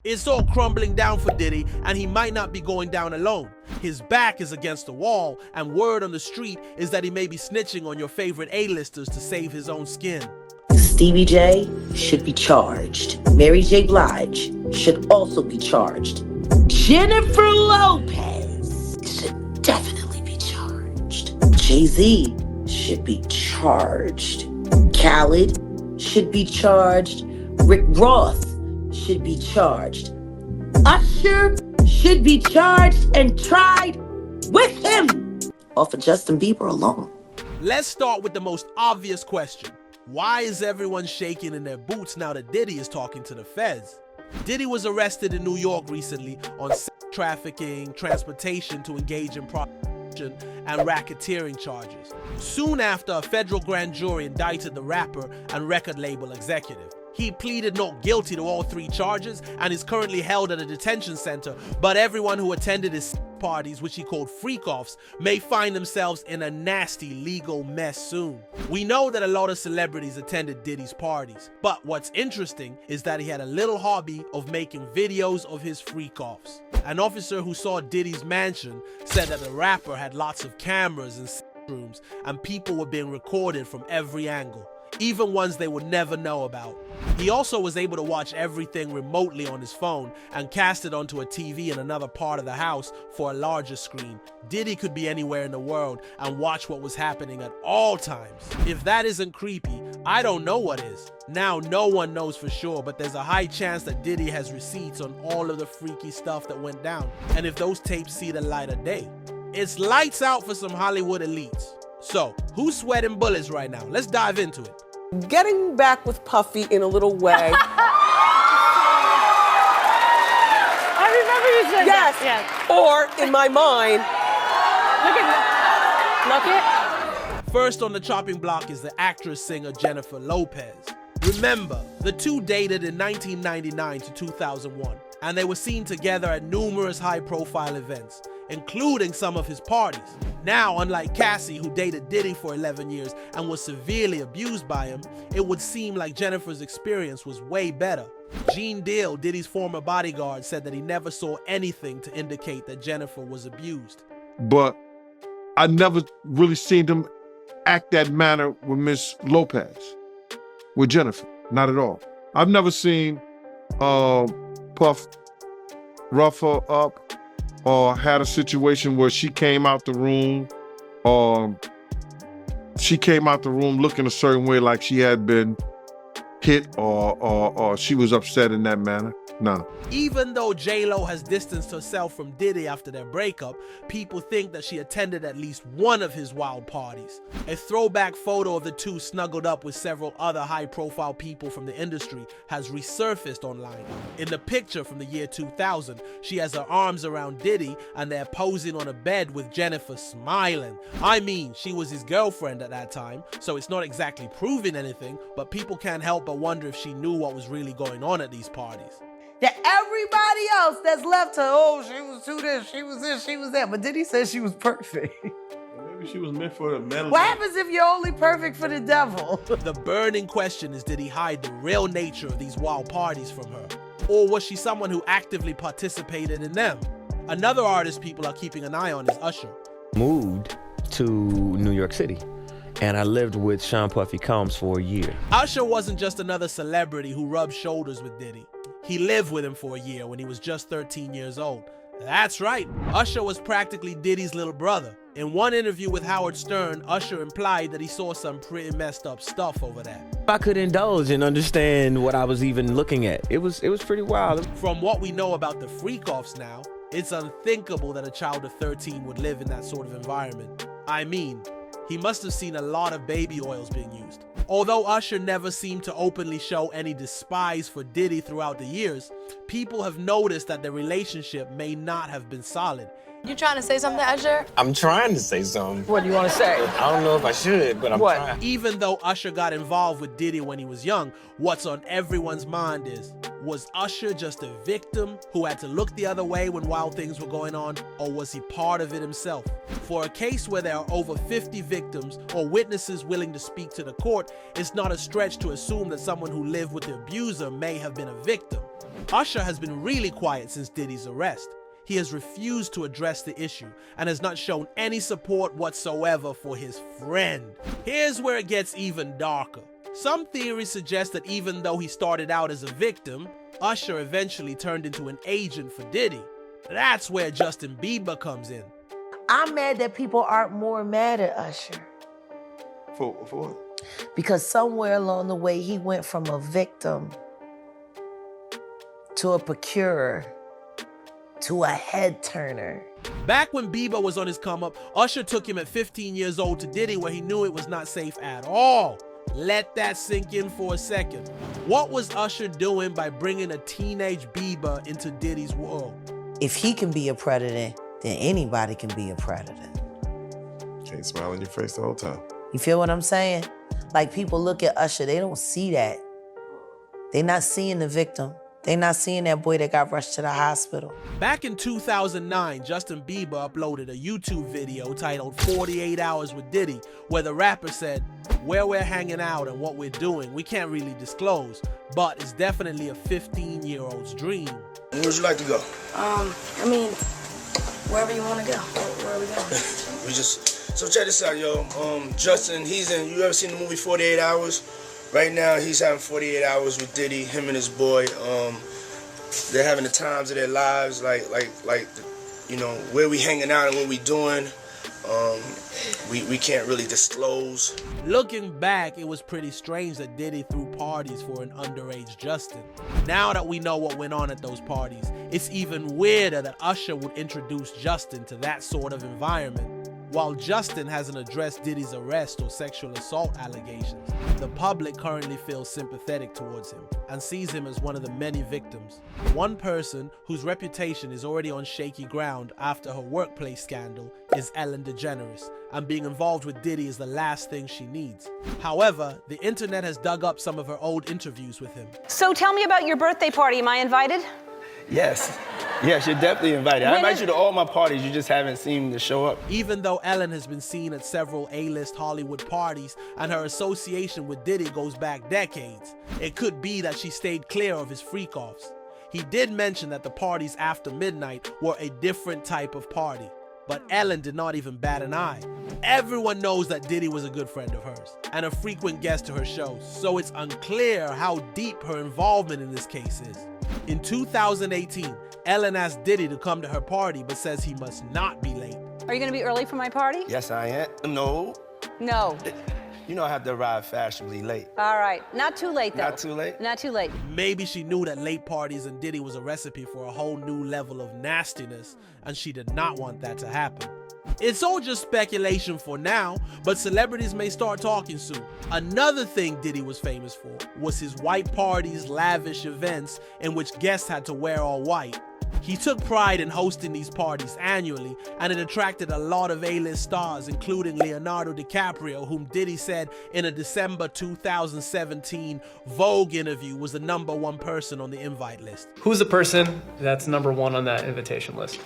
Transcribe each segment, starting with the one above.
It's all crumbling down for Diddy, and he might not be going down alone. His back is against the wall, and word on the street is that he may be snitching on your favorite A-listers to save his own skin. Stevie J should be charged. Mary J. Blige should also be charged. Jennifer Lopez should definitely be charged. Jay-Z should be charged. Khaled should be charged. Rick Ross should be charged. Usher should be charged and tried with him off of Justin Bieber alone. Let's start with the most obvious question. Why is everyone shaking in their boots now that Diddy is talking to the feds? Diddy was arrested in New York recently on sex trafficking, transportation to engage in prostitution, and racketeering charges. Soon after, a federal grand jury indicted the rapper and record label executive. He pleaded not guilty to all 3 charges and is currently held at a detention center, but everyone who attended his parties, which he called freak-offs, may find themselves in a nasty legal mess soon. We know that a lot of celebrities attended Diddy's parties, but what's interesting is that he had a little hobby of making videos of his freak-offs. An officer who saw Diddy's mansion said that the rapper had lots of cameras and rooms, and people were being recorded from every angle, even ones they would never know about. He also was able to watch everything remotely on his phone and cast it onto a TV in another part of the house for a larger screen. Diddy could be anywhere in the world and watch what was happening at all times. If that isn't creepy, I don't know what is. Now no one knows for sure, but there's a high chance that Diddy has receipts on all of the freaky stuff that went down. And if those tapes see the light of day, it's lights out for some Hollywood elites. So, who's sweating bullets right now? Let's dive into it. Getting back with Puffy in a little way. I remember you said Yes. that. Yes. Or, in my mind, Look it. First on the chopping block is the actress-singer Jennifer Lopez. Remember, the two dated in 1999 to 2001, and they were seen together at numerous high-profile events, including some of his parties. Now, unlike Cassie, who dated Diddy for 11 years and was severely abused by him, it would seem like Jennifer's experience was way better. Gene Deal, Diddy's former bodyguard, said that he never saw anything to indicate that Jennifer was abused. But I never really seen him act that manner with Miss Lopez, with Jennifer, not at all. I've never seen Puff rough her up or had a situation where she came out the room looking a certain way, like she had been hit or she was upset in that manner. No. Even though J-Lo has distanced herself from Diddy after their breakup, people think that she attended at least one of his wild parties. A throwback photo of the two snuggled up with several other high-profile people from the industry has resurfaced online. In the picture from the year 2000, she has her arms around Diddy and they're posing on a bed with Jennifer smiling. I mean, she was his girlfriend at that time, so it's not exactly proving anything, but people can't help but wonder if she knew what was really going on at these parties. That everybody else that's left her, oh, she was too this, she was this, she was that. But Diddy said she was perfect. Maybe she was meant for the melody. What happens if you're only perfect for the devil? The burning question is, did he hide the real nature of these wild parties from her? Or was she someone who actively participated in them? Another artist people are keeping an eye on is Usher. Moved to New York City, and I lived with Sean Puffy Combs for a year. Usher wasn't just another celebrity who rubbed shoulders with Diddy. He lived with him for a year when he was just 13 years old. That's right, Usher was practically Diddy's little brother. In one interview with Howard Stern, Usher implied that he saw some pretty messed up stuff over there. I could indulge and understand what I was even looking at. It was pretty wild. From what we know about the freak-offs now, it's unthinkable that a child of 13 would live in that sort of environment. I mean, he must have seen a lot of baby oils being used. Although Usher never seemed to openly show any despise for Diddy throughout the years, people have noticed that the relationship may not have been solid. You trying to say something, Usher? I'm trying to say something. what do you want to say? I don't know if I should, but I'm What? trying. Even though Usher got involved with Diddy when he was young, what's on everyone's mind is, was Usher just a victim who had to look the other way when wild things were going on, or was he part of it himself? For a case where there are over 50 victims or witnesses willing to speak to the court, it's not a stretch to assume that someone who lived with the abuser may have been a victim. Usher has been really quiet since Diddy's arrest. He has refused to address the issue and has not shown any support whatsoever for his friend. Here's where it gets even darker. Some theories suggest that even though he started out as a victim, Usher eventually turned into an agent for Diddy. That's where Justin Bieber comes in. I'm mad that people aren't more mad at Usher. For what? Because somewhere along the way, he went from a victim to a procurer to a head turner. Back when Bieber was on his come up, Usher took him at 15 years old to Diddy where he knew it was not safe at all. Let that sink in for a second. What was Usher doing by bringing a teenage Bieber into Diddy's world? If he can be a predator, then anybody can be a predator. Can't smile on your face the whole time. You feel what I'm saying? Like, people look at Usher, they don't see that. They're not seeing the victim. They're not seeing that boy that got rushed to the hospital. Back in 2009, Justin Bieber uploaded a YouTube video titled 48 Hours with Diddy, where the rapper said, "Where we're hanging out and what we're doing, we can't really disclose, but it's definitely a 15-year-old's dream." Where would you like to go? I mean, wherever you want to go. Where are we going? So check this out, yo. Justin, you ever seen the movie 48 Hours? Right now, he's having 48 hours with Diddy, him and his boy. They're having the times of their lives, like, you know, where we hanging out and what we doing. We can't really disclose. Looking back, it was pretty strange that Diddy threw parties for an underage Justin. Now that we know what went on at those parties, it's even weirder that Usher would introduce Justin to that sort of environment. While Justin hasn't addressed Diddy's arrest or sexual assault allegations, the public currently feels sympathetic towards him and sees him as one of the many victims. One person whose reputation is already on shaky ground after her workplace scandal is Ellen DeGeneres, and being involved with Diddy is the last thing she needs. However, the internet has dug up some of her old interviews with him. So tell me about your birthday party. Am I invited? Yes, you're definitely invited. I invite you to all my parties, you just haven't seen to show up. Even though Ellen has been seen at several A-list Hollywood parties and her association with Diddy goes back decades, it could be that she stayed clear of his freak-offs. He did mention that the parties after midnight were a different type of party, but Ellen did not even bat an eye. Everyone knows that Diddy was a good friend of hers and a frequent guest to her shows, so it's unclear how deep her involvement in this case is. In 2018, Ellen asked Diddy to come to her party but says he must not be late. Are you going to be early for my party? Yes, I am. No. No. You know I have to arrive fashionably late. All right. Not too late, though. Not too late? Not too late. Maybe she knew that late parties and Diddy was a recipe for a whole new level of nastiness, and she did not want that to happen. It's all just speculation for now, but celebrities may start talking soon. Another thing Diddy was famous for was his white parties, lavish events in which guests had to wear all white. He took pride in hosting these parties annually, and it attracted a lot of A-list stars, including Leonardo DiCaprio, whom Diddy said in a December 2017 Vogue interview was the #1 person on the invite list. Who's the person that's #1 on that invitation list?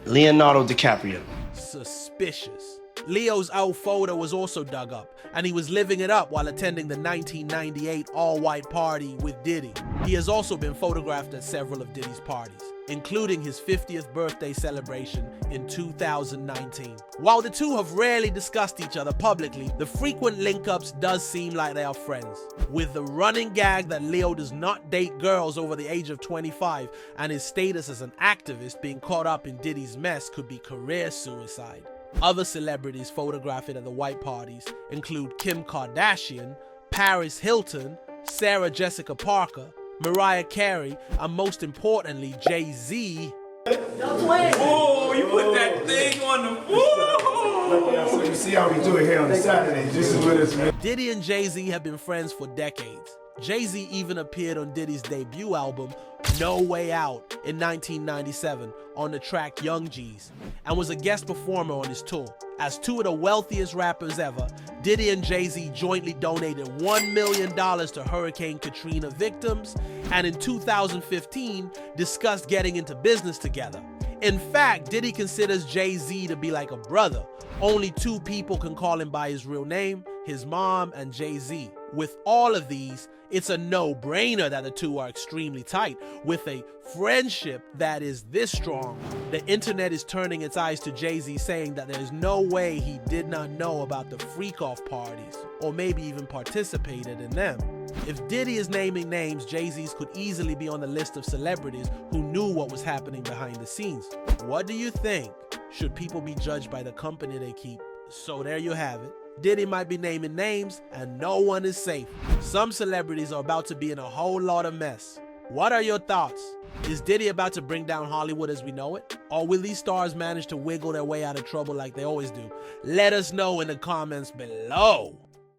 Leonardo DiCaprio. Suspicious. Leo's old photo was also dug up, and he was living it up while attending the 1998 all-white party with Diddy. He has also been photographed at several of Diddy's parties, including his 50th birthday celebration in 2019. While the two have rarely discussed each other publicly, the frequent link-ups does seem like they are friends, with the running gag that Leo does not date girls over the age of 25, and his status as an activist being caught up in Diddy's mess could be career suicide. Other celebrities photographed at the white parties include Kim Kardashian, Paris Hilton, Sarah Jessica Parker, Mariah Carey, and most importantly, Jay-Z. Oh, you put that thing on the woo! So you see how we do it here on the Saturday. This is with us, man. Diddy and Jay-Z have been friends for decades. Jay-Z even appeared on Diddy's debut album, No Way Out, in 1997 on the track Young G's, and was a guest performer on his tour. As two of the wealthiest rappers ever, Diddy and Jay-Z jointly donated $1 million to Hurricane Katrina victims, and in 2015 discussed getting into business together. In fact, Diddy considers Jay-Z to be like a brother. Only two people can call him by his real name, his mom and Jay-Z. With all of these, it's a no-brainer that the two are extremely tight. With a friendship that is this strong, the internet is turning its eyes to Jay-Z, saying that there's no way he did not know about the freak-off parties, or maybe even participated in them. If Diddy is naming names, Jay-Z's could easily be on the list of celebrities who knew what was happening behind the scenes. What do you think? Should people be judged by the company they keep? So there you have it. Diddy might be naming names, and no one is safe. Some celebrities are about to be in a whole lot of mess. What are your thoughts? Is Diddy about to bring down Hollywood as we know it? Or will these stars manage to wiggle their way out of trouble like they always do? Let us know in the comments below.